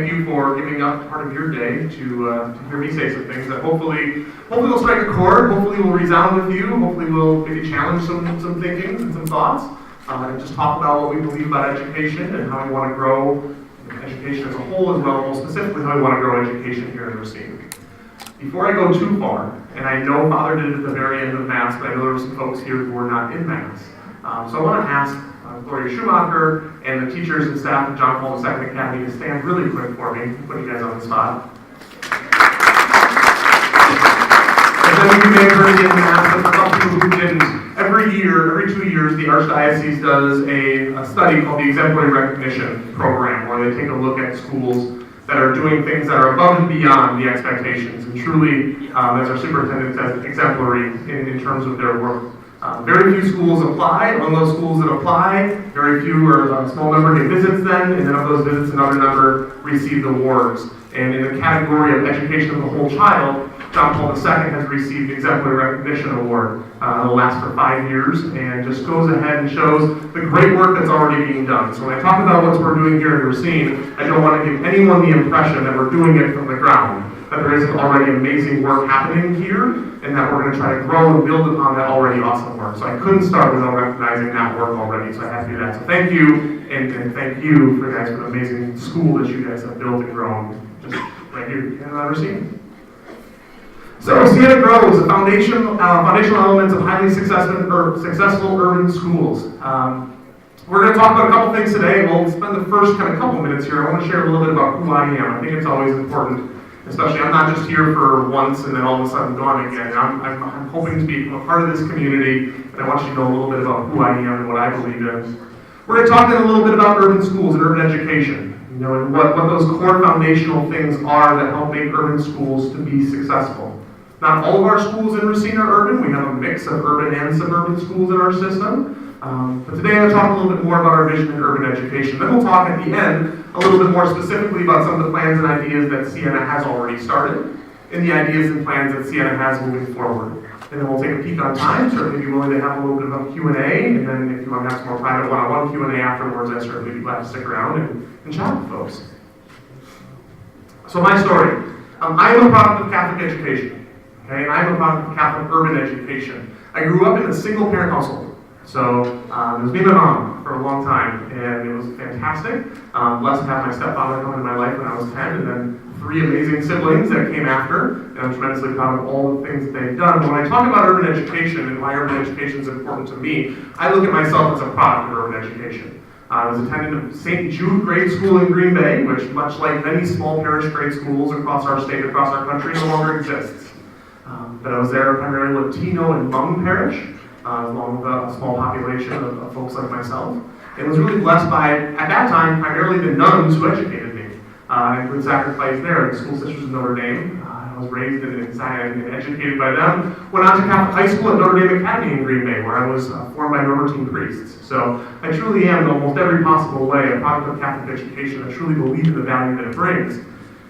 thank you for giving up part of your day to hear me say some things that hopefully will strike a chord, hopefully will resound with you, hopefully will maybe challenge some thinking and some thoughts, and just talk about what we believe about education and how we want to grow education as a whole, as well as specifically how we want to grow education here in Racine. Before I go too far, and I know Father did it at the very end of Mass, but I know there were some folks here who were not in Mass. So I want to ask Gloria Schumacher and the teachers and staff of John Paul II Academy to stand really quick for me, put you guys on the spot. And then you may have heard in Mass, but for some people who didn't, every 2 years, the Archdiocese does a study called the Exemplary Recognition Program, where they take a look at schools that are doing things that are above and beyond the expectations, and truly, as our superintendent says, exemplary in terms of their work. Very few schools apply. Among those schools that apply, very few or a small number get visits then, and then of those visits, another number receive awards. And in the category of education of the whole child, John Paul II has received the Exemplary Recognition Award. It'll last for 5 years and just goes ahead and shows the great work that's already being done. So when I talk about what we're doing here in Racine, I don't want to give anyone the impression that we're doing it from the ground, that there isn't already amazing work happening here, and that we're going to try to grow and build upon that already awesome work. So I couldn't start without recognizing that work already, so I have to do that. So thank you, and thank you for guys for the amazing school that you guys have built and grown, just right here in Racine. So Siena grows the foundational elements of highly successful urban schools. We're going to talk about a couple things today. We'll spend the first kind of couple minutes here. I want to share a little bit about who I am. I think it's always important, especially I'm not just here for once and then all of a sudden gone again. I'm hoping to be a part of this community, and I want you to know a little bit about who I am and what I believe in. We're going to talk a little bit about urban schools and urban education, and what those core foundational things are that help make urban schools to be successful. Not all of our schools in Racine are urban. We have a mix of urban and suburban schools in our system. But today I'm going to talk a little bit more about our vision in urban education. Then we'll talk at the end a little bit more specifically about some of the plans and ideas that Siena has already started, and the ideas and plans that Siena has moving forward. And then we'll take a peek on time, certainly be willing to have a little bit of a Q&A, and then if you want to have some more private one-on-one Q&A afterwards, I'd certainly be glad to stick around and chat with folks. So my story. I am a product of Catholic education. Okay, and I'm a product of Catholic urban education. I grew up in a single-parent household. So it was me and my mom for a long time, and it was fantastic. Blessed to have my stepfather come into my life when I was 10, and then 3 amazing siblings that came after, and I'm tremendously proud of all the things that they've done. But when I talk about urban education and why urban education is important to me, I look at myself as a product of urban education. I was attending St. Jude Grade School in Green Bay, which, much like many small parish grade schools across our state, across our country, no longer exists. But I was there primarily Latino and Hmong parish, along with a small population of folks like myself. And was really blessed by, at that time, primarily the nuns who educated me. And would sacrifice there at the School Sisters of Notre Dame. I was raised and educated by them. Went on to Catholic High School at Notre Dame Academy in Green Bay, where I was formed by Norbertine priests. So I truly am, in almost every possible way, a product of Catholic education. I truly believe in the value that it brings.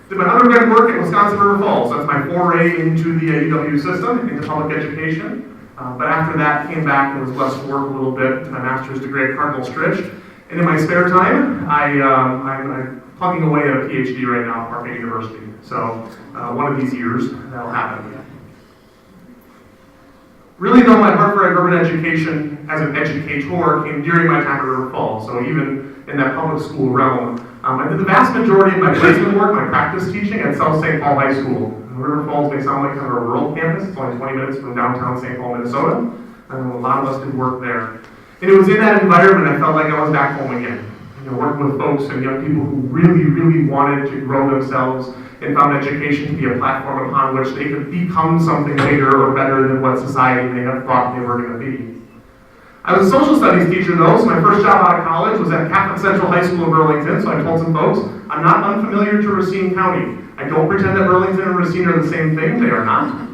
Did my undergrad work at Wisconsin River Falls. That's my foray into the UW system, into public education. But after that, came back and was blessed to work a little bit to my master's degree at Cardinal Stritch. And in my spare time, I'm plugging away at a PhD right now at Maréh University. So one of these years, that'll happen. Really, though, my heart for urban education as an educator came during my time at River Falls. So even in that public school realm, I did the vast majority of my placement work, my practice teaching at South St. Paul High School. River Falls may sound like kind of a rural campus. It's only 20 minutes from downtown St. Paul, Minnesota. And a lot of us did work there. And it was in that environment I felt like I was back home again. Working with folks and young people who really, really wanted to grow themselves and found education to be a platform upon which they could become something bigger or better than what society may have thought they were going to be. I was a social studies teacher though, so my first job out of college was at Catholic Central High School in Burlington, so I told some folks, I'm not unfamiliar to Racine County. I don't pretend that Burlington and Racine are the same thing, they are not.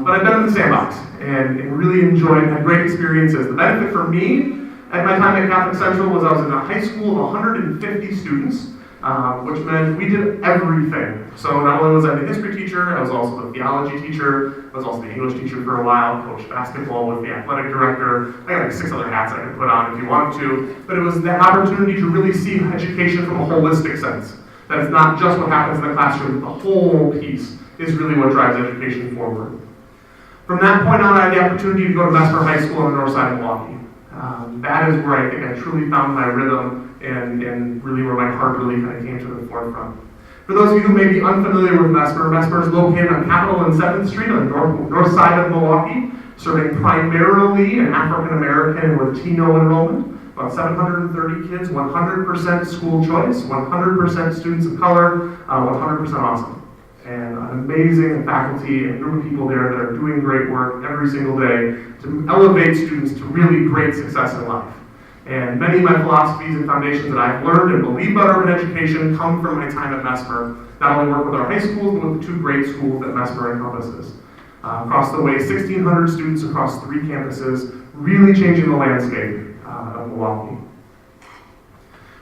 But I've been in the sandbox and really enjoyed, had great experiences. The benefit for me at my time at Catholic Central was I was in a high school of 150 students, which meant we did everything. So not only was I the history teacher, I was also the theology teacher, I was also the English teacher for a while, coached basketball with the athletic director. I got like 6 other hats I could put on if you wanted to, but it was that opportunity to really see education from a holistic sense. That it's not just what happens in the classroom, the whole piece is really what drives education forward. From that point on, I had the opportunity to go to Maréh High School on the north side of Milwaukee. That is where I think I truly found my rhythm and really where my heart really kind of came to the forefront. For those of you who may be unfamiliar with Maréh is located on Capitol and 7th Street on the north side of Milwaukee, serving primarily an African American and Latino enrollment. About 730 kids, 100% school choice, 100% students of color, 100% awesome. And an amazing faculty and group of people there that are doing great work every single day to elevate students to really great success in life. And many of my philosophies and foundations that I've learned and believe about urban education come from my time at Maréh. Not only work with our high schools, but with the two great schools that Maréh encompasses. Across the way, 1,600 students across 3 campuses, really changing the landscape of Milwaukee.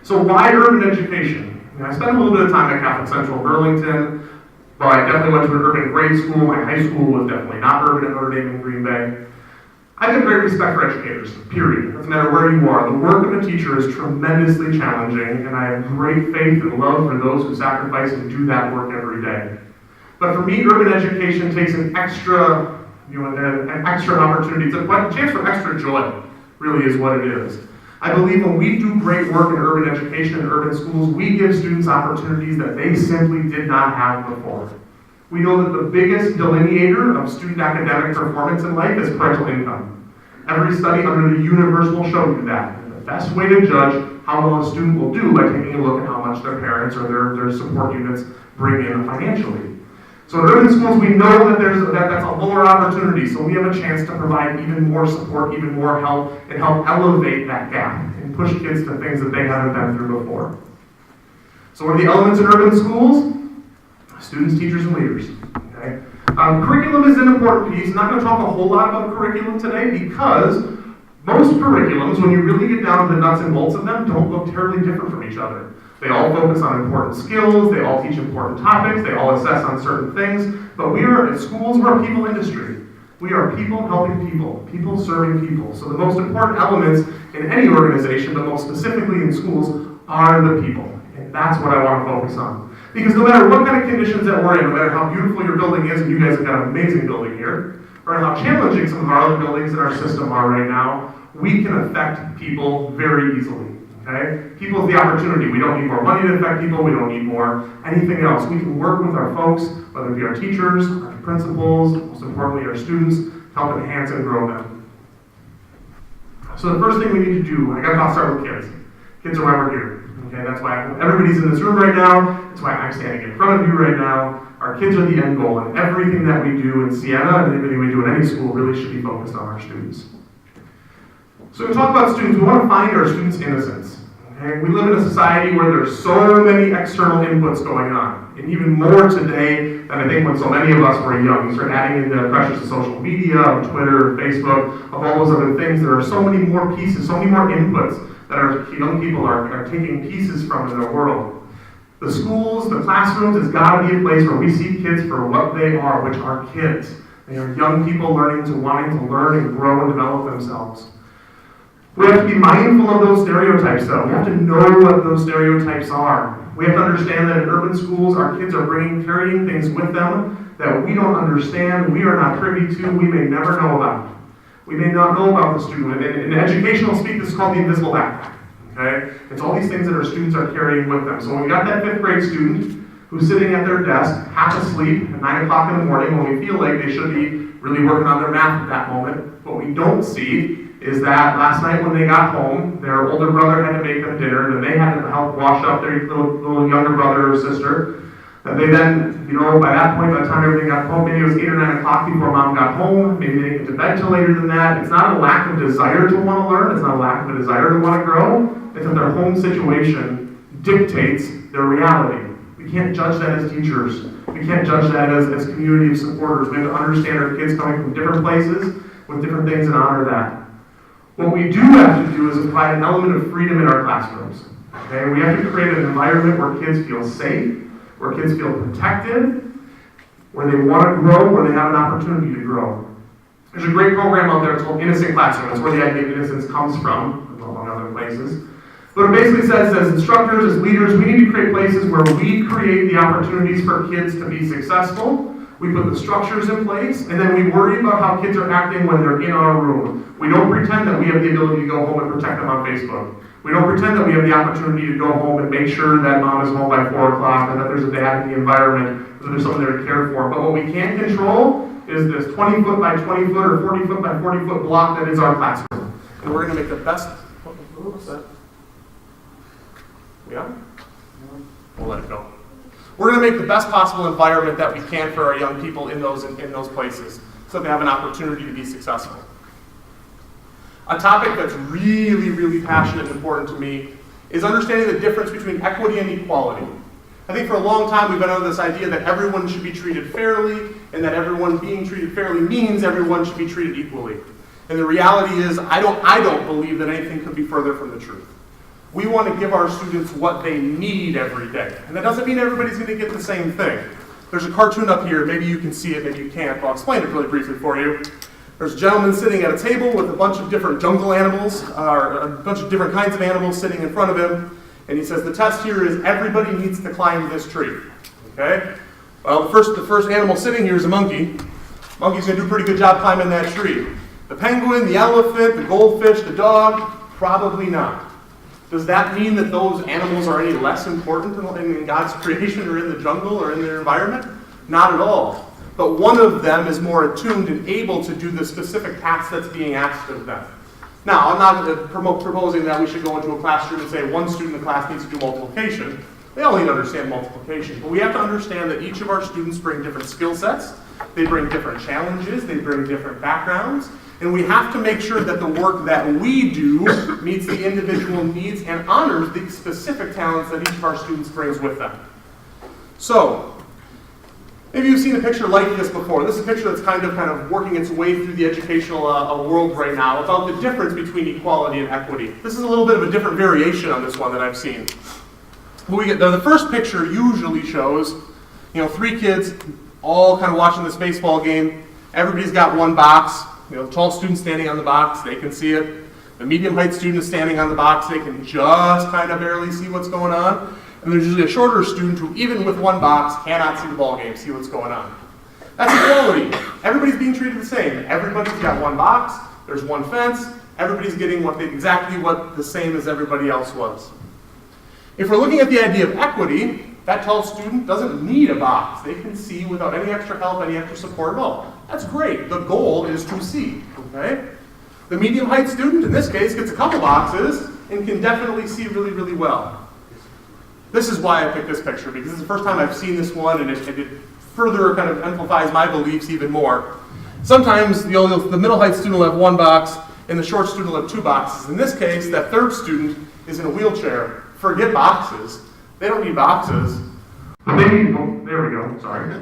So why urban education? I spent a little bit of time at Catholic Central Burlington. Well, I definitely went to an urban grade school. My high school was definitely not urban at Notre Dame in Green Bay. I have great respect for educators, period. It doesn't matter where you are. The work of a teacher is tremendously challenging, and I have great faith and love for those who sacrifice and do that work every day. But for me, urban education takes an extra opportunity. It's a chance for extra joy, really is what it is. I believe when we do great work in urban education and urban schools, we give students opportunities that they simply did not have before. We know that the biggest delineator of student academic performance in life is parental income. Every study under the universe will show you that. And the best way to judge how well a student will do by taking a look at how much their parents or their support units bring in financially. So in urban schools, we know that that's a lower opportunity, so we have a chance to provide even more support, even more help, and help elevate that gap and push kids to things that they haven't been through before. So what are the elements in urban schools? Students, teachers, and leaders. Okay? Curriculum is an important piece. I'm not going to talk a whole lot about curriculum today because most curriculums, when you really get down to the nuts and bolts of them, don't look terribly different from each other. They all focus on important skills, they all teach important topics, they all assess on certain things, but we are, at schools, we're a people industry. We are people helping people, people serving people. So the most important elements in any organization, but most specifically in schools, are the people. And that's what I want to focus on. Because no matter what kind of conditions that we're in, no matter how beautiful your building is, and you guys have got an amazing building here, or how challenging some of our other buildings in our system are right now, we can affect people very easily. Okay? People is the opportunity. We don't need more money to affect people. We don't need more anything else. We can work with our folks, whether it be our teachers, our principals, most importantly our students, to help enhance and grow them. So the first thing we need to do, I got to start with kids. Kids are why we're here. Okay, that's why everybody's in this room right now. That's why I'm standing in front of you right now. Our kids are the end goal, and everything that we do in Siena and everything we do in any school really should be focused on our students. So when we talk about students, we want to find our students' innocence. Okay? We live in a society where there's so many external inputs going on, and even more today than I think when so many of us were young. You start adding in the pressures of social media, of Twitter, Facebook, of all those other things. There are so many more pieces, so many more inputs that our young people are taking pieces from in their world. The schools, the classrooms, has got to be a place where we see kids for what they are, which are kids. They are young people wanting to learn and grow and develop themselves. We have to be mindful of those stereotypes, though. We have to know what those stereotypes are. We have to understand that in urban schools, our kids are carrying things with them that we don't understand, we are not privy to, we may never know about. We may not know about the student. In educational speak, this is called the invisible backpack. Okay? It's all these things that our students are carrying with them. So when we got that 5th grade student who's sitting at their desk, half asleep at 9 o'clock in the morning when we feel like they should be really working on their math at that moment, what we don't see is that last night when they got home, their older brother had to make them dinner, and they had to help wash up their little younger brother or sister. And they then, by that point, by the time everything got home, maybe it was 8 or 9 o'clock before mom got home, maybe they didn't get to bed till later than that. It's not a lack of desire to want to learn, it's not a lack of a desire to want to grow, it's that their home situation dictates their reality. We can't judge that as teachers. We can't judge that as community of supporters. We have to understand our kids coming from different places with different things and honor that. What we do have to do is provide an element of freedom in our classrooms. Okay? We have to create an environment where kids feel safe, where kids feel protected, where they want to grow, where they have an opportunity to grow. There's a great program out there, it's called Innocent Classroom. That's where the idea of innocence comes from, among other places. What it basically says, as instructors, as leaders, we need to create places where we create the opportunities for kids to be successful. We put the structures in place, and then we worry about how kids are acting when they're in our room. We don't pretend that we have the ability to go home and protect them on Facebook. We don't pretend that we have the opportunity to go home and make sure that mom is home by 4 o'clock and that there's a dad in the environment, that there's someone there to care for. But what we can control is this 20 foot by 20 foot or 40 foot by 40 foot block that is our classroom. And we're going to make the best, what's that? Yeah? We'll let it go. We're going to make the best possible environment that we can for our young people in those places so they have an opportunity to be successful. A topic that's really, really passionate and important to me is understanding the difference between equity and equality. I think for a long time we've been under this idea that everyone should be treated fairly and that everyone being treated fairly means everyone should be treated equally. And the reality is I don't believe that anything could be further from the truth. We want to give our students what they need every day. And that doesn't mean everybody's going to get the same thing. There's a cartoon up here, maybe you can see it, maybe you can't, but I'll explain it really briefly for you. There's a gentleman sitting at a table with a bunch of different jungle animals, or a bunch of different kinds of animals sitting in front of him, and he says the test here is everybody needs to climb this tree. Okay? Well, the first animal sitting here is a monkey. Monkey's going to do a pretty good job climbing that tree. The penguin, the elephant, the goldfish, the dog, probably not. Does that mean that those animals are any less important in God's creation or in the jungle or in their environment? Not at all. But one of them is more attuned and able to do the specific task that's being asked of them. Now, I'm not proposing that we should go into a classroom and say one student in the class needs to do multiplication. They all need to understand multiplication. But we have to understand that each of our students bring different skill sets, they bring different challenges, they bring different backgrounds, and we have to make sure that the work that we do meets the individual needs and honors the specific talents that each of our students brings with them. So, maybe you've seen a picture like this before. This is a picture that's kind of working its way through the educational world right now about the difference between equality and equity. This is a little bit of a different variation on this one that I've seen. The first picture usually shows, 3 kids all kind of watching this baseball game. Everybody's got one box. The tall student standing on the box, they can see it. The medium height student is standing on the box, they can just kind of barely see what's going on. And there's usually a shorter student who, even with one box, cannot see the ball game, see what's going on. That's equality. Everybody's being treated the same. Everybody's got one box, there's one fence, everybody's getting exactly what the same as everybody else was. If we're looking at the idea of equity, that tall student doesn't need a box. They can see without any extra help, any extra support at all. That's great. The goal is to see, okay? The medium height student, in this case, gets a couple boxes and can definitely see really, really well. This is why I picked this picture, because it's the first time I've seen this one, and it further kind of amplifies my beliefs even more. Sometimes the middle height student will have one box, and the short student will have 2 boxes. In this case, that third student is in a wheelchair. Forget boxes. They don't need boxes. What they need, there we go, sorry.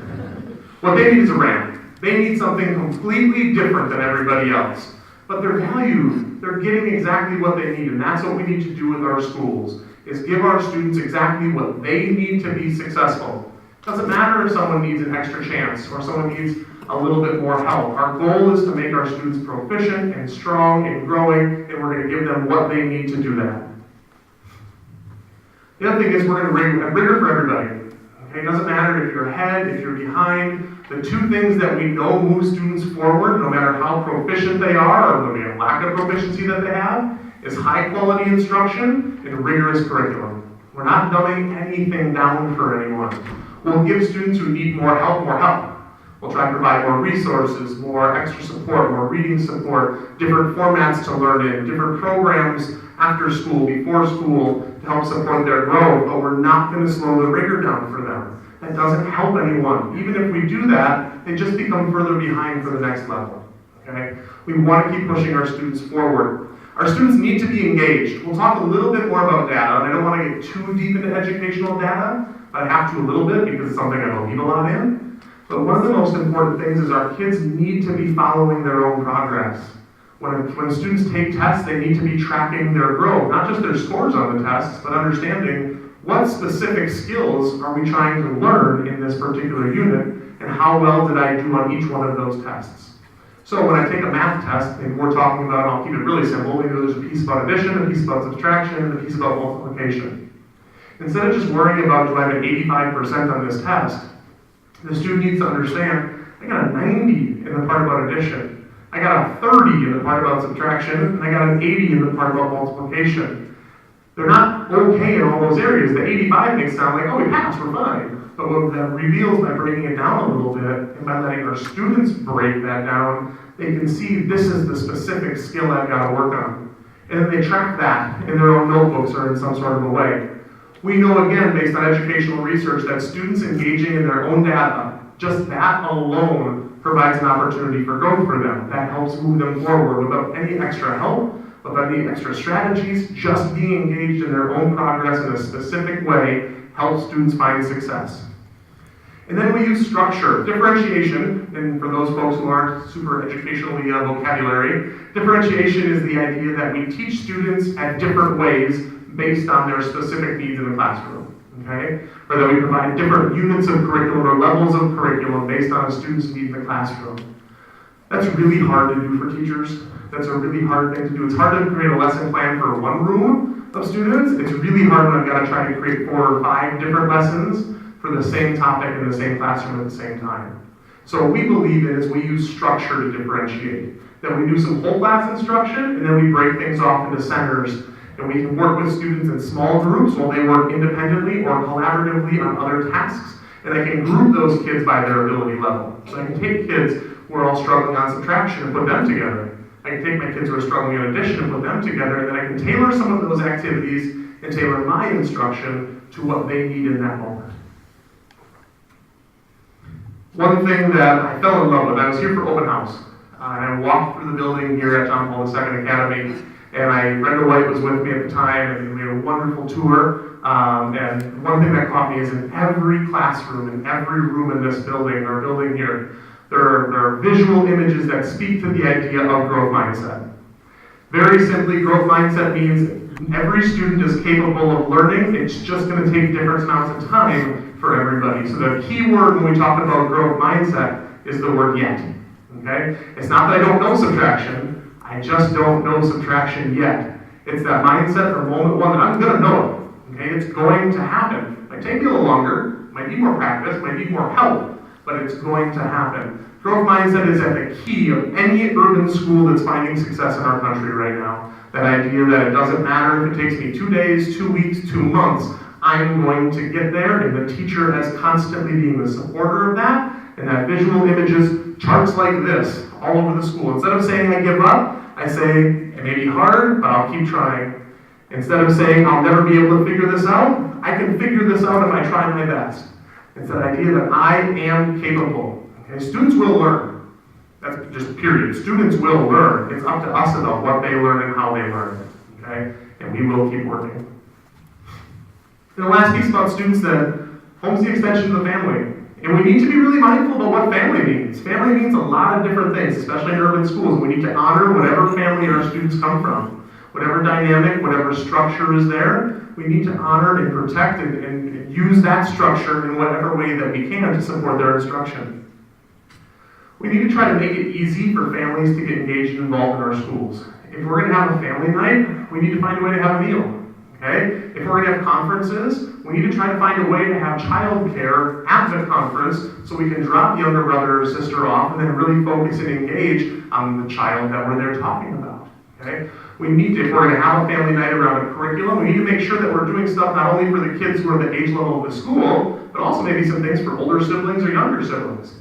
What they need is a ramp. They need something completely different than everybody else. But they're valued. They're getting exactly what they need, and that's what we need to do with our schools, is give our students exactly what they need to be successful. It doesn't matter if someone needs an extra chance or someone needs a little bit more help. Our goal is to make our students proficient and strong and growing, and we're going to give them what they need to do that. The other thing is we're going to have rigor for everybody. Okay? It doesn't matter if you're ahead, if you're behind. The 2 things that we know move students forward, no matter how proficient they are or the lack of proficiency that they have, is high quality instruction and rigorous curriculum. We're not dumbing anything down for anyone. We'll give students who need more help. We'll try to provide more resources, more extra support, more reading support, different formats to learn in, different programs after school, before school, to help support their growth, but we're not going to slow the rigor down for them. That doesn't help anyone. Even if we do that, they just become further behind for the next level. Okay? We want to keep pushing our students forward. Our students need to be engaged. We'll talk a little bit more about data, and I don't want to get too deep into educational data, but I have to a little bit because it's something I believe a lot in. But one of the most important things is our kids need to be following their own progress. When students take tests, they need to be tracking their growth, not just their scores on the tests, but understanding what specific skills are we trying to learn in this particular unit, and how well did I do on each one of those tests. So when I take a math test, and we're talking about, I'll keep it really simple, maybe there's a piece about addition, a piece about subtraction, and a piece about multiplication. Instead of just worrying about, do I have an 85% on this test, the student needs to understand, I got a 90 in the part about addition, I got a 30 in the part about subtraction, and I got an 80 in the part about multiplication. They're not okay in all those areas. The 85 makes it sound like, oh, we passed, we're fine. But what that reveals by breaking it down a little bit, and by letting our students break that down, they can see this is the specific skill I've got to work on. And then they track that in their own notebooks or in some sort of a way. We know, again, based on educational research, that students engaging in their own data, just that alone provides an opportunity for growth for them. That helps move them forward without any extra help, without any extra strategies. Just being engaged in their own progress in a specific way helps students find success. And then we use structure. Differentiation, and for those folks who aren't super educationally vocabulary, differentiation is the idea that we teach students at different ways based on their specific needs in the classroom, okay? Or that we provide different units of curriculum or levels of curriculum based on a student's needs in the classroom. That's really hard to do for teachers. That's a really hard thing to do. It's hard to create a lesson plan for one room of students. It's really hard when I've got to try to create 4 or 5 different lessons for the same topic in the same classroom at the same time. So what we believe in is we use structure to differentiate. That we do some whole class instruction, and then we break things off into centers, and we can work with students in small groups while they work independently or collaboratively on other tasks, and I can group those kids by their ability level. So I can take kids who are all struggling on subtraction and put them together. I can take my kids who are struggling on addition and put them together, and then I can tailor some of those activities and tailor my instruction to what they need in that moment. One thing that I fell in love with, I was here for open house, and I walked through the building here at John Paul II Academy, and Brenda White was with me at the time, and we had a wonderful tour, and one thing that caught me is in every classroom, in every room in this building, or building here, there are visual images that speak to the idea of growth mindset. Very simply, growth mindset means every student is capable of learning, it's just going to take different amounts of time for everybody. So the key word when we talk about growth mindset is the word yet, okay? It's not that I don't know subtraction, I just don't know subtraction yet. It's that mindset from moment one that I'm going to know it, okay? It's going to happen. It might take me a little longer, might need more practice, might need more help, but it's going to happen. Growth mindset is at the key of any urban school that's finding success in our country right now. That idea that it doesn't matter if it takes me 2 days, 2 weeks, 2 months, I'm going to get there, and the teacher has constantly been the supporter of that, and that visual images, charts like this, all over the school. Instead of saying I give up, I say it may be hard, but I'll keep trying. Instead of saying I'll never be able to figure this out, I can figure this out if I try my best. It's that idea that I am capable. Okay? Students will learn. That's just period. Students will learn. It's up to us about what they learn and how they learn it. Okay? And we will keep working. And the last piece about students then, home's the extension of the family. And we need to be really mindful about what family means. Family means a lot of different things, especially in urban schools. We need to honor whatever family our students come from. Whatever dynamic, whatever structure is there, we need to honor and protect and use that structure in whatever way that we can to support their instruction. We need to try to make it easy for families to get engaged and involved in our schools. If we're going to have a family night, we need to find a way to have a meal. Okay? If we're going to have conferences, we need to try to find a way to have childcare at the conference so we can drop younger brother or sister off and then really focus and engage on the child that we're there talking about. Okay? We need to, if we're going to have a family night around a curriculum, we need to make sure that we're doing stuff not only for the kids who are the age level of the school, but also maybe some things for older siblings or younger siblings.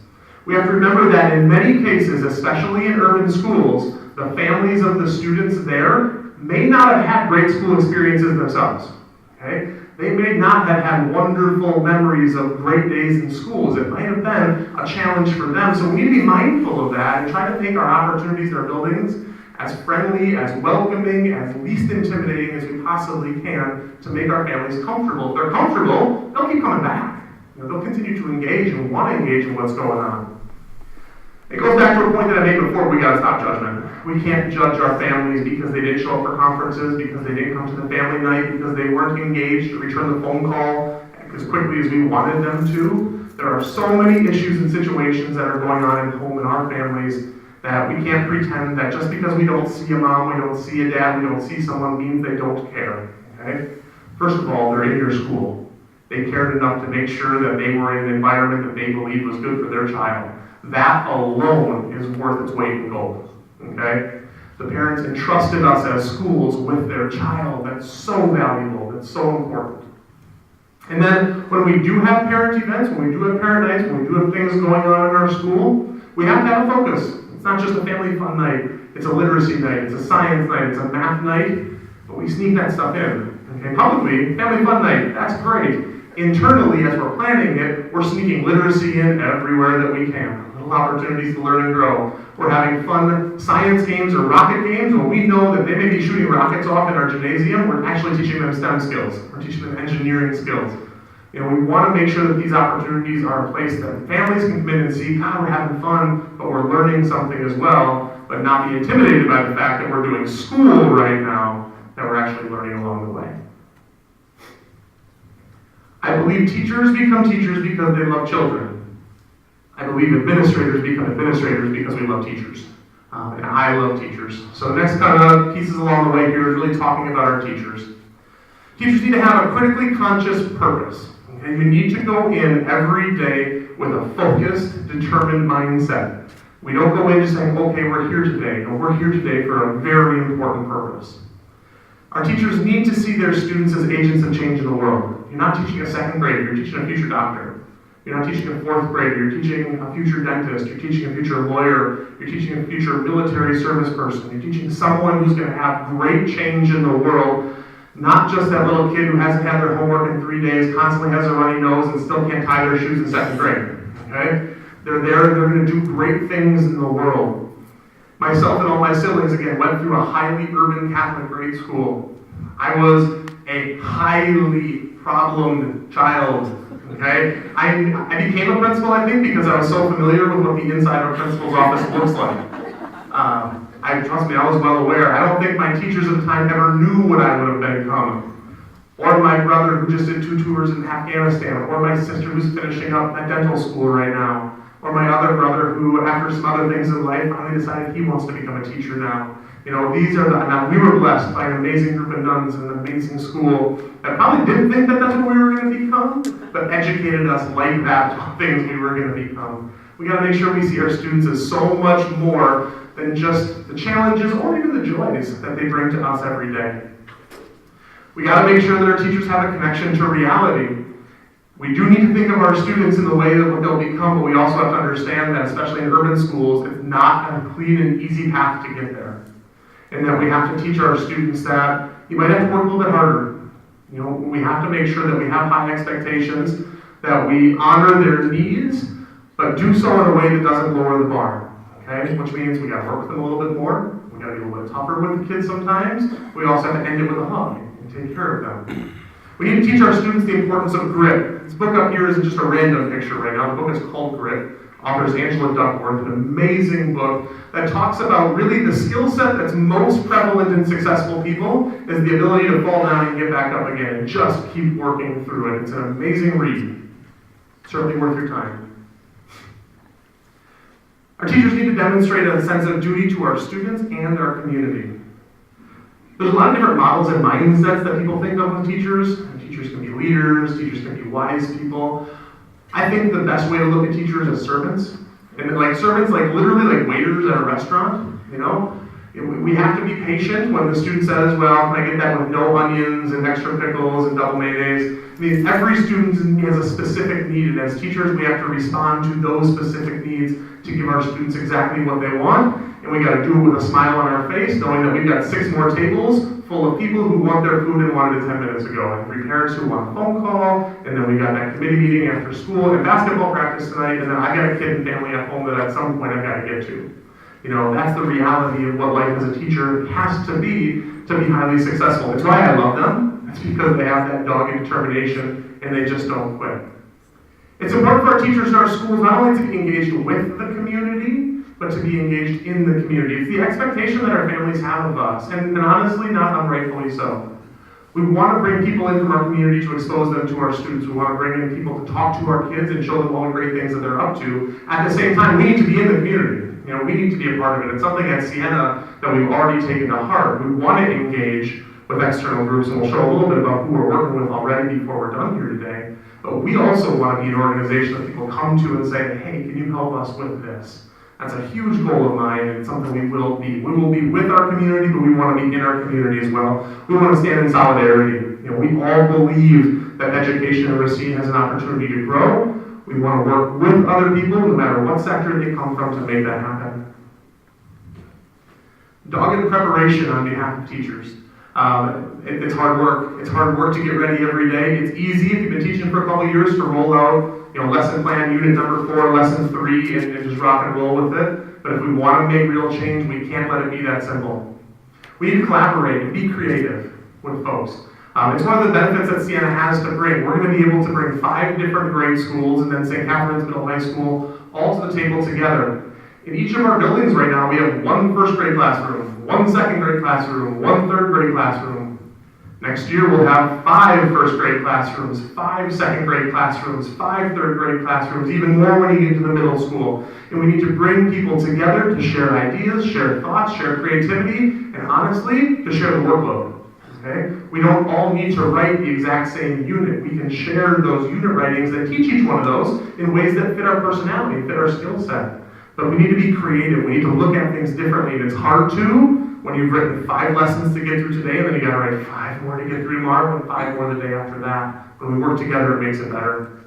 We have to remember that in many cases, especially in urban schools, the families of the students there may not have had great school experiences themselves. Okay? They may not have had wonderful memories of great days in schools. It might have been a challenge for them. So we need to be mindful of that and try to make our opportunities in our buildings as friendly, as welcoming, as least intimidating as we possibly can to make our families comfortable. If they're comfortable, they'll keep coming back. They'll continue to engage and want to engage in what's going on. It goes back to a point that I made before, we gotta stop judgment. We can't judge our families because they didn't show up for conferences, because they didn't come to the family night, because they weren't engaged to return the phone call as quickly as we wanted them to. There are so many issues and situations that are going on at home in our families That we can't pretend that just because we don't see a mom, we don't see a dad, we don't see someone means they don't care, okay? First of all, they're in your school. They cared enough to make sure that they were in an environment that they believed was good for their child. That alone is worth its weight in gold, okay? The parents entrusted us as schools with their child. That's so valuable, that's so important. And then when we do have parent events, when we do have parent nights, when we do have things going on in our school, we have to have a focus. It's not just a family fun night, it's a literacy night, it's a science night, it's a math night, but we sneak that stuff in. Okay, publicly, family fun night, that's great. Internally, as we're planning it, we're sneaking literacy in everywhere that we can. Little opportunities to learn and grow. We're having fun science games or rocket games where we know that they may be shooting rockets off in our gymnasium. We're actually teaching them STEM skills. We're teaching them engineering skills. You know, we want to make sure that these opportunities are in place that families can come in and see, God, we're having fun, but we're learning something as well, but not be intimidated by the fact that we're doing school right now, that we're actually learning along the way. I believe teachers become teachers because they love children. I believe administrators become administrators because we love teachers. And I love teachers. So the next kind of pieces along the way here is really talking about our teachers. Teachers need to have a critically conscious purpose. Okay? You need to go in every day with a focused, determined mindset. We don't go in just saying, okay, we're here today. No, we're here today for a very important purpose. Our teachers need to see their students as agents of change in the world. You're not teaching a second grader, you're teaching a future doctor. You're not teaching a fourth grader, you're teaching a future dentist, you're teaching a future lawyer, you're teaching a future military service person, you're teaching someone who's going to have great change in the world, not just that little kid who hasn't had their homework in 3 days, constantly has a runny nose, and still can't tie their shoes in second grade. Okay? They're there, they're going to do great things in the world. Myself and all my siblings, again, went through a highly urban Catholic grade school. I was a highly problemed child, okay? I became a principal, I think, because I was so familiar with what the inside of a principal's office looks like. Trust me, I was well aware. I don't think my teachers at the time ever knew what I would have become. Or my brother who just did 2 tours in Afghanistan, or my sister who's finishing up at dental school right now. Or my other brother who, after some other things in life, finally decided he wants to become a teacher now. You know, now we were blessed by an amazing group of nuns in an amazing school that probably didn't think that that's what we were going to become, but educated us like that, things we were going to become. We got to make sure we see our students as so much more than just the challenges or even the joys that they bring to us every day. We got to make sure that our teachers have a connection to reality. We do need to think of our students in the way that what they'll become, but we also have to understand that, especially in urban schools, it's not a clean and easy path to get there. And that we have to teach our students that you might have to work a little bit harder. You know, we have to make sure that we have high expectations, that we honor their needs, but do so in a way that doesn't lower the bar. Okay? Which means we got to work with them a little bit more. We got to be a little bit tougher with the kids sometimes. We also have to end it with a hug and take care of them. We need to teach our students the importance of grit. This book up here isn't just a random picture right now. The book is called Grit. Author is Angela Duckworth, an amazing book that talks about really the skill set that's most prevalent in successful people is the ability to fall down and get back up again and just keep working through it. It's an amazing read. Certainly worth your time. Our teachers need to demonstrate a sense of duty to our students and our community. There's a lot of different models and mindsets that people think of with teachers. Teachers can be leaders, teachers can be wise people. I think the best way to look at teachers is servants. And like servants, like literally like waiters at a restaurant, you know? We have to be patient when the student says, well, can I get that with no onions and extra pickles and double mayonnaise? I mean, every student has a specific need, and as teachers, we have to respond to those specific needs to give our students exactly what they want. And we got to do it with a smile on our face, knowing that we've got 6 more tables full of people who want their food and wanted it 10 minutes ago, and 3 parents who want a phone call, and then we got that committee meeting after school, and basketball practice tonight, and then I got a kid and family at home that at some point I've got to get to. You know, that's the reality of what life as a teacher has to be highly successful. It's why I love them. It's because they have that dogged determination, and they just don't quit. It's important for our teachers in our schools not only to be engaged with the community, but to be engaged in the community. It's the expectation that our families have of us, and honestly, not unrightfully so. We want to bring people in from our community to expose them to our students. We want to bring in people to talk to our kids and show them all the great things that they're up to. At the same time, we need to be in the community. We need to be a part of it. It's something at Siena that we've already taken to heart. We want to engage with external groups, and we'll show a little bit about who we're working with already before we're done here today. But we also want to be an organization that people come to and say, hey, can you help us with this? That's a huge goal of mine, and it's something we will be. We will be with our community, but we want to be in our community as well. We want to stand in solidarity. We all believe that education in Racine has an opportunity to grow. We want to work with other people, no matter what sector they come from, to make that happen. Dogged preparation on behalf of teachers. It's hard work. It's hard work to get ready every day. It's easy if you've been teaching for a couple of years to roll out lesson plan unit number 4, lesson 3, and just rock and roll with it. But if we want to make real change, we can't let it be that simple. We need to collaborate and be creative with folks. It's one of the benefits that Siena has to bring. We're going to be able to bring 5 different grade schools and then St. Catherine's Middle High School all to the table together. In each of our buildings right now, we have 1 first grade classroom, 1 second grade classroom, 1 third grade classroom. Next year, we'll have 5 first grade classrooms, 5 second grade classrooms, 5 third grade classrooms, even more when you get to the middle school. And we need to bring people together to share ideas, share thoughts, share creativity, and honestly, to share the workload. Okay? We don't all need to write the exact same unit. We can share those unit writings and teach each one of those in ways that fit our personality, fit our skill set. But we need to be creative. We need to look at things differently. And it's hard to when you've written 5 lessons to get through today, and then you gotta write 5 more to get through tomorrow, and 5 more the day after that. When we work together, it makes it better.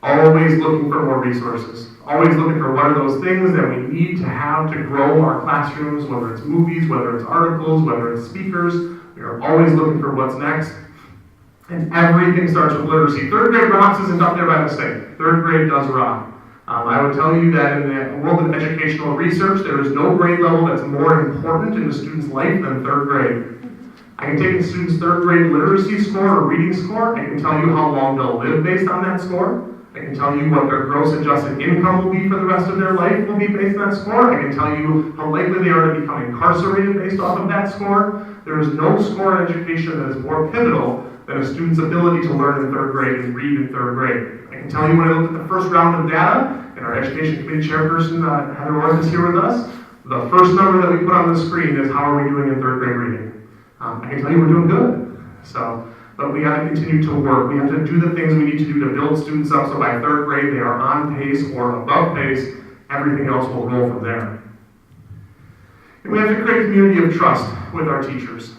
Always looking for more resources. Always looking for what are those things that we need to have to grow our classrooms, whether it's movies, whether it's articles, whether it's speakers. We are always looking for what's next. And everything starts with literacy. 3rd grade rocks isn't up there by mistake. 3rd grade does rock. I would tell you that in the world of educational research, there is no grade level that's more important in a student's life than 3rd grade. I can take a student's 3rd grade literacy score or reading score. I can tell you how long they'll live based on that score. I can tell you what their gross adjusted income will be for the rest of their life will be based on that score. I can tell you how likely they are to become incarcerated based off of that score. There is no score in education that is more pivotal than a student's ability to learn in 3rd grade and read in 3rd grade. I can tell you when I look at the first round of data, and our education committee chairperson, Heather Orth, is here with us, the first number that we put on the screen is how are we doing in 3rd grade reading. I can tell you we're doing good. But we have to continue to work. We have to do the things we need to do to build students up so by 3rd grade they are on pace or above pace. Everything else will roll from there. And we have to create a community of trust with our teachers.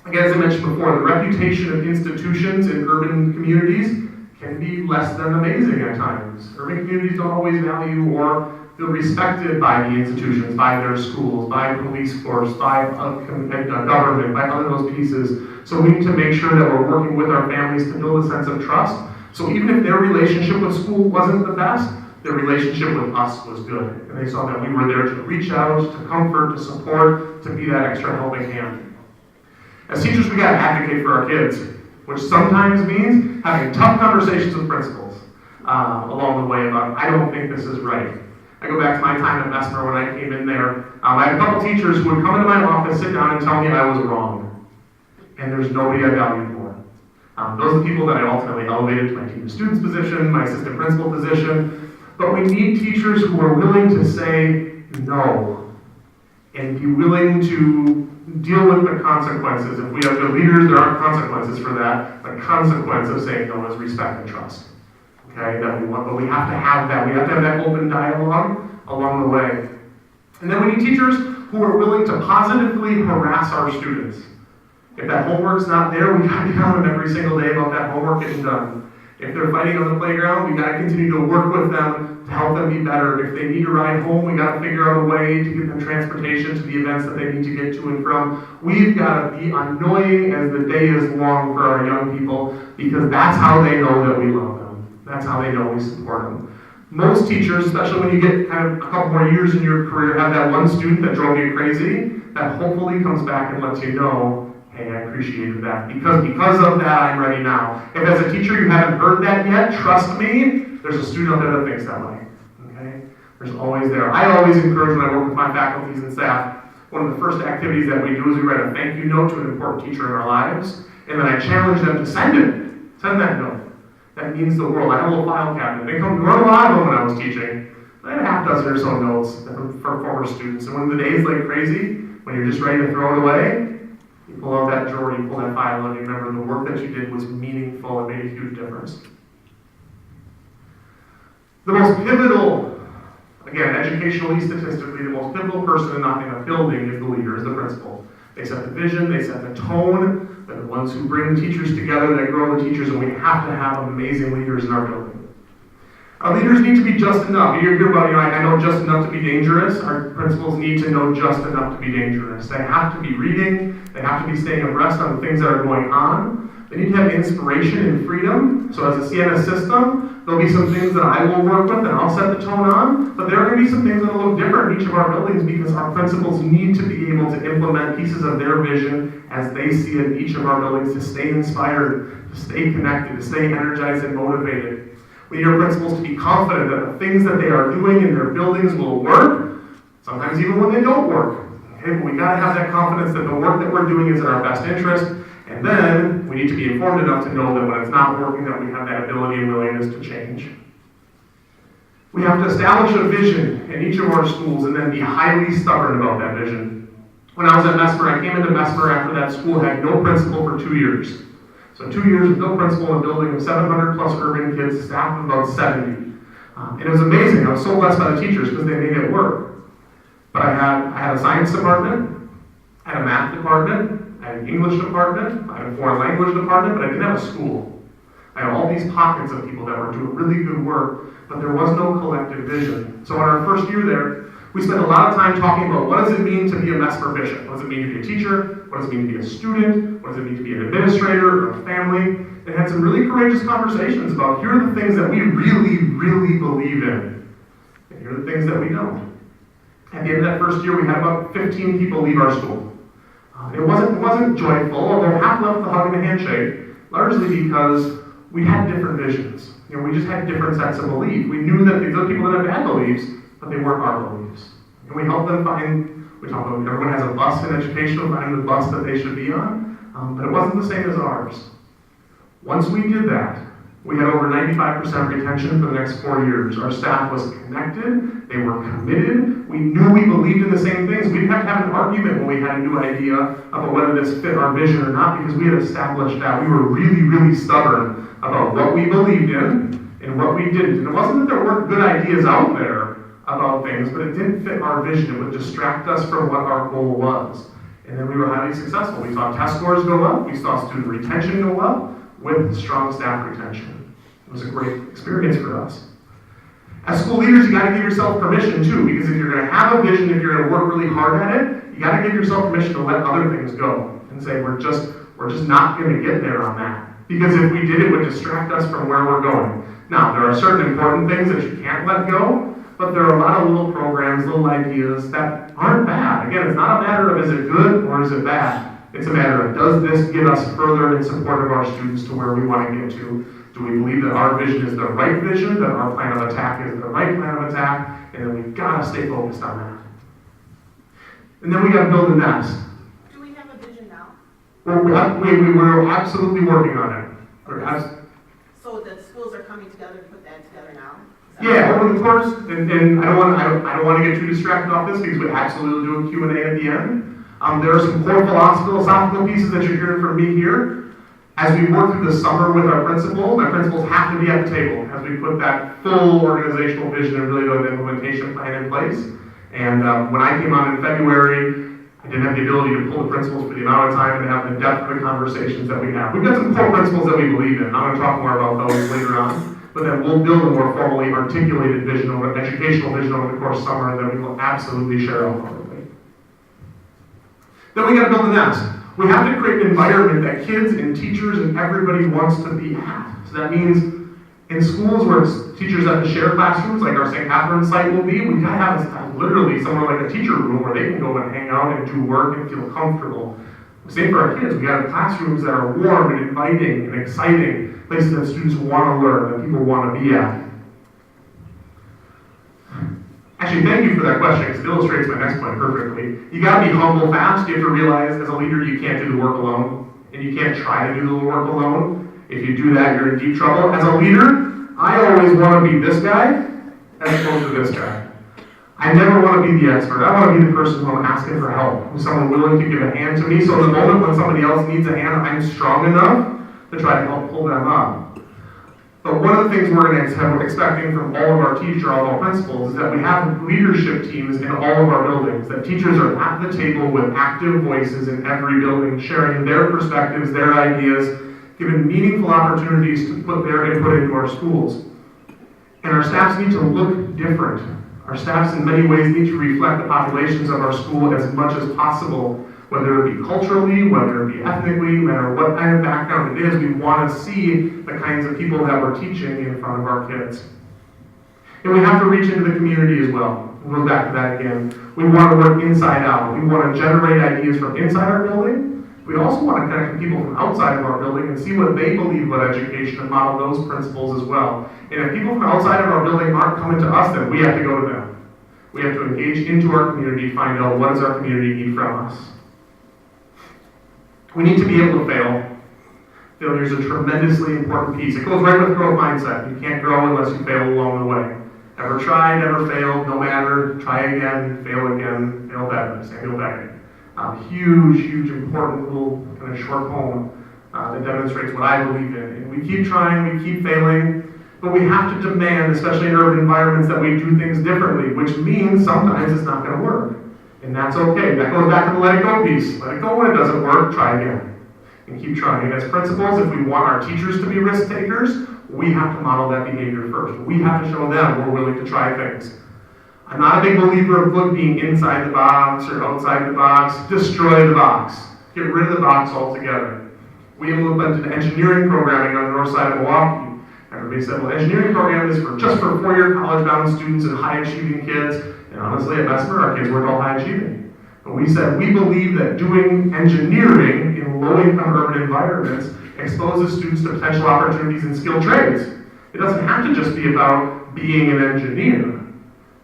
Again, as I mentioned before, the reputation of institutions in urban communities can be less than amazing at times. Urban communities don't always value or feel respected by the institutions, by their schools, by police force, by government, by other those pieces. So we need to make sure that we're working with our families to build a sense of trust. So even if their relationship with school wasn't the best, their relationship with us was good. And they saw that we were there to reach out, to comfort, to support, to be that extra helping hand. As teachers, we got to advocate for our kids, which sometimes means having tough conversations with principals along the way about, I don't think this is right. I go back to my time at Mesmer when I came in there. I had a couple teachers who would come into my office, sit down, and tell me I was wrong. And there's nobody I valued more. Those are the people that I ultimately elevated to my team of students position, my assistant principal position. But we need teachers who are willing to say no and be willing to deal with the consequences. If we have good leaders, there aren't consequences for that. The consequence of saying no is respect and trust. Okay, that we want, but we have to have that. We have to have that open dialogue along the way. And then we need teachers who are willing to positively harass our students. If that homework's not there, we gotta get on them every single day about that homework getting done. If they're fighting on the playground, we gotta continue to work with them to help them be better. If they need to ride home, we gotta figure out a way to get them transportation to the events that they need to get to and from. We've gotta be annoying as the day is long for our young people, because that's how they know that we love them. That's how they know we support them. Most teachers, especially when you get kind of a couple more years in your career, have that one student that drove you crazy, that hopefully comes back and lets you know, hey, I appreciated that. Because of that, I'm ready now. If as a teacher you haven't heard that yet, trust me, there's a student out there that thinks that way. Okay? There's always there. I always encourage when I work with my faculties and staff, One of the first activities that we do is we write a thank you note to an important teacher in our lives, and then I challenge them to send it. Send that note. That means the world. I have a little file cabinet. They come run a lot of them when I was teaching. I had a half dozen or so notes for former students. And when the day's like crazy, when you're just ready to throw it away, you pull out that drawer, you pull that file, and you remember the work that you did was meaningful and made a huge difference. The most pivotal, again, educationally, statistically, the most pivotal person in a building is the leader, is the principal. They set the vision, they set the tone, they're the ones who bring the teachers together, they grow the teachers, and we have to have amazing leaders in our building. Our leaders need to be just enough. You hear about, I know just enough to be dangerous. Our principals need to know just enough to be dangerous. They have to be reading, they have to be staying abreast on the things that are going on. They need to have inspiration and freedom. So as a Siena system, there'll be some things that I will work with and I'll set the tone on, but there are going to be some things that will look different in each of our buildings because our principals need to be able to implement pieces of their vision as they see it in each of our buildings to stay inspired, to stay connected, to stay energized and motivated. We need our principals to be confident that the things that they are doing in their buildings will work, sometimes even when they don't work. Okay, but we got to have that confidence that the work that we're doing is in our best interest, and then we need to be informed enough to know that when it's not working, that we have that ability and willingness to change. We have to establish a vision in each of our schools and then be highly stubborn about that vision. When I was at Mesmer, I came into Mesmer after that school had no principal for 2 years. So 2 years with no principal in a building of 700 plus urban kids, staff of about 70. And it was amazing. I was so blessed by the teachers because they made it work. But I had a science department, I had a math department, I had an English department, I had a foreign language department, but I didn't have a school. I had all these pockets of people that were doing really good work, but there was no collective vision. So in our first year there, we spent a lot of time talking about what does it mean to be a Mesmer bishop? What does it mean to be a teacher? What does it mean to be a student? What does it mean to be an administrator or a family? And had some really courageous conversations about here are the things that we really, really believe in. And here are the things that we don't. At the end of that first year, we had about 15 people leave our school. It wasn't joyful, although half left the hug and the handshake, largely because we had different visions. We just had different sets of belief. We knew that these other people that had bad beliefs, but they weren't our beliefs. And we helped them we talk about everyone has a bus in education, finding the bus that they should be on, but it wasn't the same as ours. Once we did that, we had over 95% retention for the next 4 years. Our staff was connected, they were committed, we knew we believed in the same things. We didn't have to have an argument when we had a new idea about whether this fit our vision or not because we had established that. We were really, really stubborn about what we believed in and what we didn't. And it wasn't that there weren't good ideas out there about things, but it didn't fit our vision. It would distract us from what our goal was. And then we were highly successful. We saw test scores go up, we saw student retention go up with strong staff retention. It was a great experience for us. As school leaders, you got to give yourself permission too, because if you're going to have a vision, if you're going to work really hard at it, you got to give yourself permission to let other things go and say we're just not going to get there on that. Because if we did, it would distract us from where we're going. Now, there are certain important things that you can't let go, but there are a lot of little programs, little ideas that aren't bad. Again, it's not a matter of is it good or is it bad. It's a matter of does this get us further in support of our students to where we want to get to? Do we believe that our vision is the right vision, that our plan of attack is the right plan of attack, and then we've got to stay focused on that. And then we got to build a nest. Do we have a vision now? Well, we're absolutely working on it. So the schools are coming together to put that together now? Yeah, over the course, and I don't want to get too distracted off this because we absolutely do a Q&A at the end. There are some core philosophical pieces that you're hearing from me here. As we work through the summer with our principals have to be at the table as we put that full organizational vision and really the implementation plan in place. And when I came on in February, I didn't have the ability to pull the principals for the amount of time and have the depth of the conversations that we have. We've got some core principles that we believe in. I'm going to talk more about those later on. But then we'll build a more formally articulated vision, or educational vision over the course of summer that we will absolutely share out publicly. Then we got to build a nest. We have to create an environment that kids and teachers and everybody wants to be at. So that means in schools where teachers have to share classrooms, like our St. Catharines site will be, we've got to have literally somewhere like a teacher room where they can go and hang out and do work and feel comfortable. Same for our kids. We have classrooms that are warm and inviting and exciting, places that students want to learn, that people want to be at. Actually, thank you for that question, because it illustrates my next point perfectly. You gotta be humble fast. You have to realize as a leader, you can't do the work alone, and you can't try to do the work alone. If you do that, you're in deep trouble. As a leader, I always want to be this guy as opposed to this guy. I never want to be the expert. I want to be the person who I'm asking for help, who's someone willing to give a hand to me, so in the moment when somebody else needs a hand, I'm strong enough to try to help pull them up. But one of the things we're going to have expecting from all of our teachers, all of our principals, is that we have leadership teams in all of our buildings, that teachers are at the table with active voices in every building, sharing their perspectives, their ideas, given meaningful opportunities to put their input into our schools. And our staffs need to look different. Our staffs in many ways need to reflect the populations of our school as much as possible, whether it be culturally, whether it be ethnically, no matter what kind of background it is. We want to see the kinds of people that we're teaching in front of our kids. And we have to reach into the community as well. We'll go back to that again. We want to work inside out. We want to generate ideas from inside our building. We also want to connect with people from outside of our building and see what they believe about education and model those principles as well. And if people from outside of our building aren't coming to us, then we have to go to them. We have to engage into our community, find out what does our community need from us. We need to be able to fail. Failure is a tremendously important piece. It goes right with growth mindset. You can't grow unless you fail along the way. Never tried, never failed, no matter, try again, fail better, Samuel Beckett. Huge, important little kind of short poem that demonstrates what I believe in. And we keep trying, we keep failing, but we have to demand, especially in urban environments, that we do things differently, which means sometimes it's not going to work. And that's okay. That goes back to the let it go piece. Let it go when it doesn't work, try again. And keep trying. And as principals, if we want our teachers to be risk takers, we have to model that behavior first. We have to show them we're willing to try things. I'm not a big believer of being inside the box or outside the box. Destroy the box. Get rid of the box altogether. We implemented engineering programming on the north side of Milwaukee. Everybody said, well, engineering program is just for four-year college-bound students and high-achieving kids. And honestly, at Bessemer, our kids weren't all high-achieving. But we said, we believe that doing engineering in low-income urban environments exposes students to potential opportunities in skilled trades. It doesn't have to just be about being an engineer.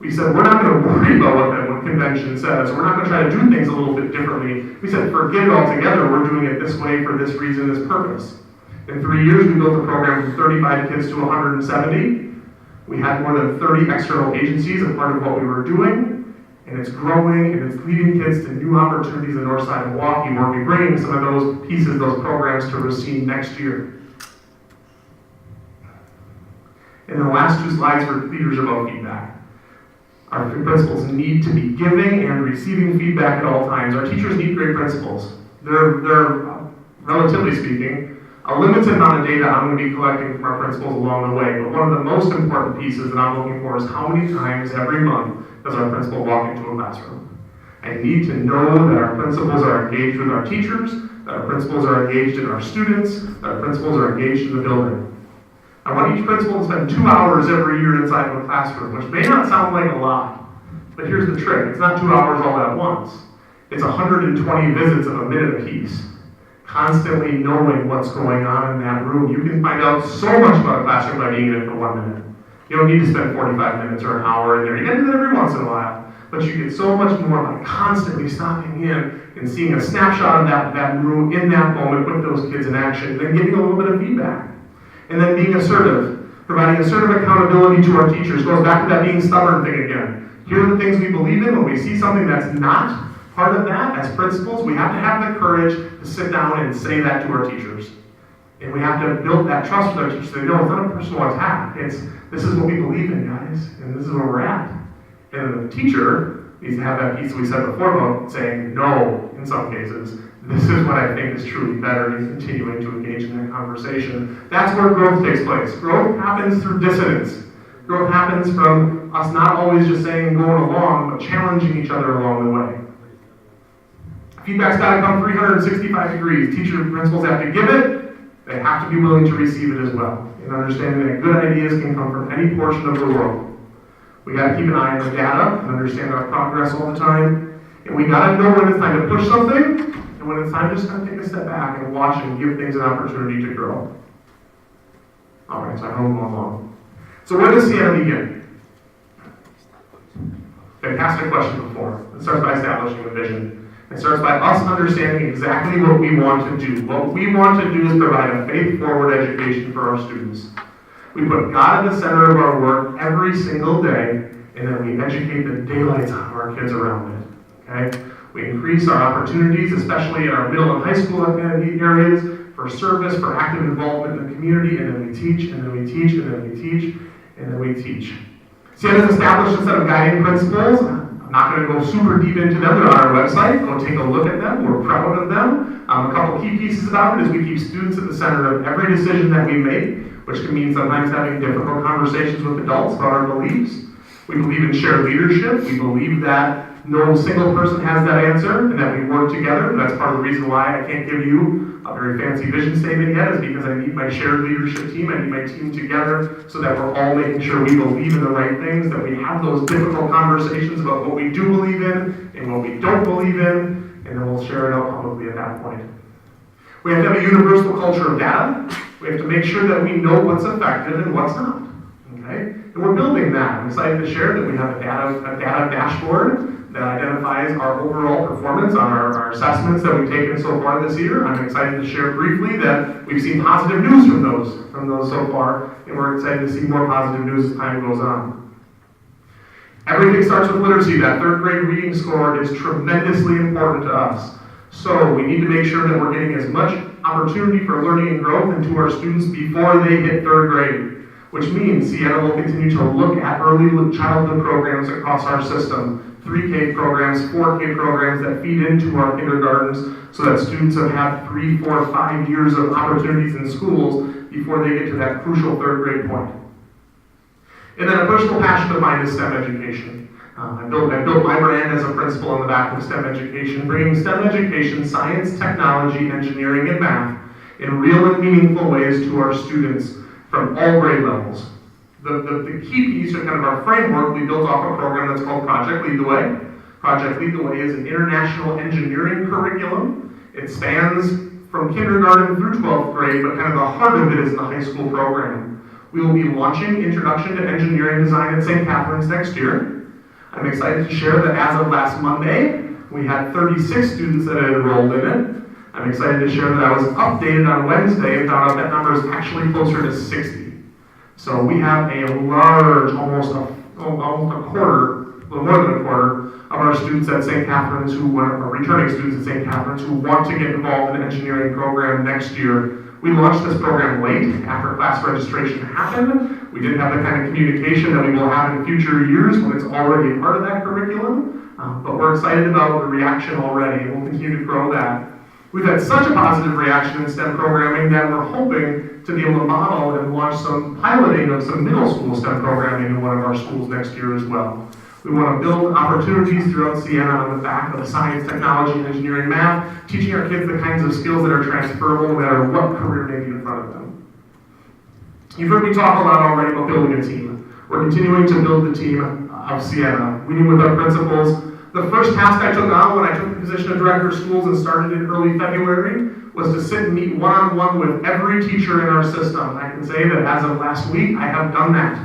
We said, we're not going to worry about what convention says. We're not going to try to do things a little bit differently. We said, forget it altogether. We're doing it this way for this reason, this purpose. In 3 years, we built a program from 35 kids to 170. We had more than 30 external agencies as part of what we were doing. And it's growing, and it's leading kids to new opportunities in the north side of Milwaukee, where we're bringing some of those pieces, those programs to Racine next year. And the last two slides for leaders about feedback. Our principals need to be giving and receiving feedback at all times. Our teachers need great principals. They're relatively speaking, a limited amount of data I'm going to be collecting from our principals along the way, but one of the most important pieces that I'm looking for is how many times every month does our principal walk into a classroom. I need to know that our principals are engaged with our teachers, that our principals are engaged in our students, that our principals are engaged in the building. I want each principal to spend 2 hours every year inside of a classroom, which may not sound like a lot, but here's the trick. It's not 2 hours all at once. It's 120 visits of a minute apiece. Constantly knowing what's going on in that room. You can find out so much about a classroom by being in it for 1 minute. You don't need to spend 45 minutes or an hour in there. You can do that every once in a while, but you get so much more by constantly stopping in and seeing a snapshot of that room in that moment with those kids in action, then giving a little bit of feedback. And then being assertive, providing assertive accountability to our teachers. Goes back to that being stubborn thing again. Here are the things we believe in. When we see something that's not part of that, as principals, we have to have the courage to sit down and say that to our teachers. And we have to build that trust with our teachers. They know it's not a personal attack. This is what we believe in, guys, and this is where we're at. And the teacher needs to have that piece we said before about saying no in some cases. This is what I think is truly better, and continuing to engage in that conversation. That's where growth takes place. Growth happens through dissonance. Growth happens from us not always just saying going along, but challenging each other along the way. Feedback's got to come 365 degrees. Teachers and principals have to give it. They have to be willing to receive it as well. And understanding that good ideas can come from any portion of the world. We got to keep an eye on the data and understand our progress all the time. And we got to know when it's time to push something, and when it's time to just kind of take a step back and watch and give things an opportunity to grow. All right, so I know I'm going along. So where does Siena begin? Fantastic question before. It starts by establishing a vision. It starts by us understanding exactly what we want to do. What we want to do is provide a faith-forward education for our students. We put God at the center of our work every single day, and then we educate the daylights out of our kids around it. Okay? We increase our opportunities, especially in our middle and high school areas, for service, for active involvement in the community, and then we teach, and then we teach, and then we teach, and then we teach. Siena has established a set of guiding principles. I'm not going to go super deep into them. They're on our website. Go take a look at them. We're proud of them. A couple key pieces about it is we keep students at the center of every decision that we make, which can mean sometimes having difficult conversations with adults about our beliefs. We believe in shared leadership. We believe that no single person has that answer and that we work together. And that's part of the reason why I can't give you a very fancy vision statement yet, is because I need my shared leadership team. I need my team together so that we're all making sure we believe in the right things, that we have those difficult conversations about what we do believe in and what we don't believe in, and then we'll share it out publicly at that point. We have to have a universal culture of data. We have to make sure that we know what's effective and what's not. Okay? And we're building that. I'm excited to share that we have a data dashboard that identifies our overall performance on our assessments that we've taken so far this year. I'm excited to share briefly that we've seen positive news from those so far, and we're excited to see more positive news as time goes on. Everything starts with literacy. That third grade reading score is tremendously important to us. So we need to make sure that we're getting as much opportunity for learning and growth into our students before they hit third grade, which means Siena will continue to look at early childhood programs across our system. 3K programs, 4K programs that feed into our kindergartens so that students have had 3, 4, 5 years of opportunities in schools before they get to that crucial third grade point. And then a personal passion of mine is STEM education. I built my brand as a principal in the back of STEM education, bringing STEM education, science, technology, engineering, and math in real and meaningful ways to our students from all grade levels. The key piece of kind of our framework, we built off a program that's called Project Lead the Way. Project Lead the Way is an international engineering curriculum. It spans from kindergarten through 12th grade, but kind of the heart of it is the high school program. We will be launching Introduction to Engineering Design at St. Catherine's next year. I'm excited to share that as of last Monday, we had 36 students that had enrolled in it. I'm excited to share that I was updated on Wednesday and found out that number is actually closer to 60. So we have a large, almost a quarter, a little more than a quarter, of our students at St. Catherine's returning students at St. Catherine's who want to get involved in the engineering program next year. We launched this program late after class registration happened. We didn't have the kind of communication that we will have in future years when it's already a part of that curriculum. But we're excited about the reaction already, and we'll continue to grow that. We've had such a positive reaction in STEM programming that we're hoping to be able to model and launch some piloting of some middle school STEM programming in one of our schools next year as well. We want to build opportunities throughout Siena on the back of science, technology, and engineering, math, teaching our kids the kinds of skills that are transferable no matter what career may be in front of them. You've heard me talk a lot already about building a team. We're continuing to build the team of Siena, meeting with our principals. The first task I took on when I took the position of director of schools and started in early February was to sit and meet one-on-one with every teacher in our system. I can say that as of last week, I have done that.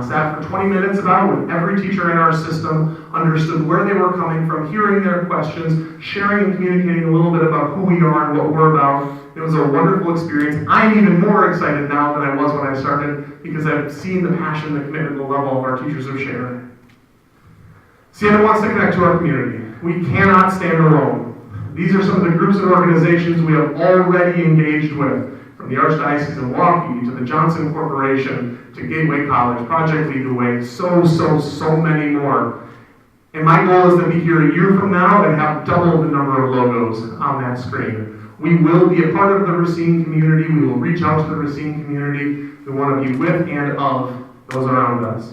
Sat for 20 minutes about with every teacher in our system, understood where they were coming from, hearing their questions, sharing and communicating a little bit about who we are and what we're about. It was a wonderful experience. I'm even more excited now than I was when I started because I've seen the passion, the commitment, the level of our teachers have shared. Siena wants to connect to our community. We cannot stand alone. These are some of the groups and organizations we have already engaged with, from the Archdiocese of Milwaukee to the Johnson Corporation to Gateway College, Project Lead the Way, so many more. And my goal is to be here a year from now and have double the number of logos on that screen. We will be a part of the Racine community. We will reach out to the Racine community. We want to be with and of those around us.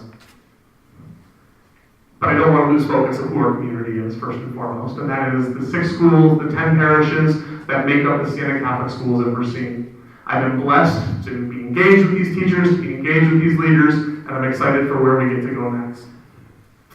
But I don't want to lose focus of who our community is, first and foremost, and that is the 6 schools, the 10 parishes that make up the Siena Catholic Schools in Racine. I've been blessed to be engaged with these teachers, to be engaged with these leaders, and I'm excited for where we get to go next.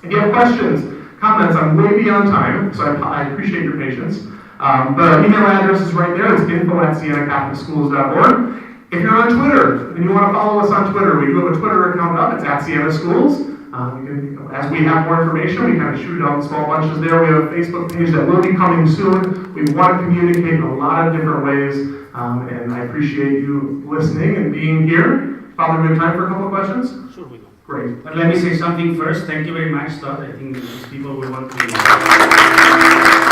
If you have questions, comments, I'm way beyond time, so I appreciate your patience. But our email address is right there. It's info@sienacatholicschools.org. If you're on Twitter and you want to follow us on Twitter, we do have a Twitter account up. It's @Siena Schools. As we have more information, we kind of shoot it out in small bunches there. We have a Facebook page that will be coming soon. We want to communicate in a lot of different ways, and I appreciate you listening and being here. Father, we have time for a couple of questions? Sure, we do. Great. But let me say something first. Thank you very much, Todd. I think these people will want to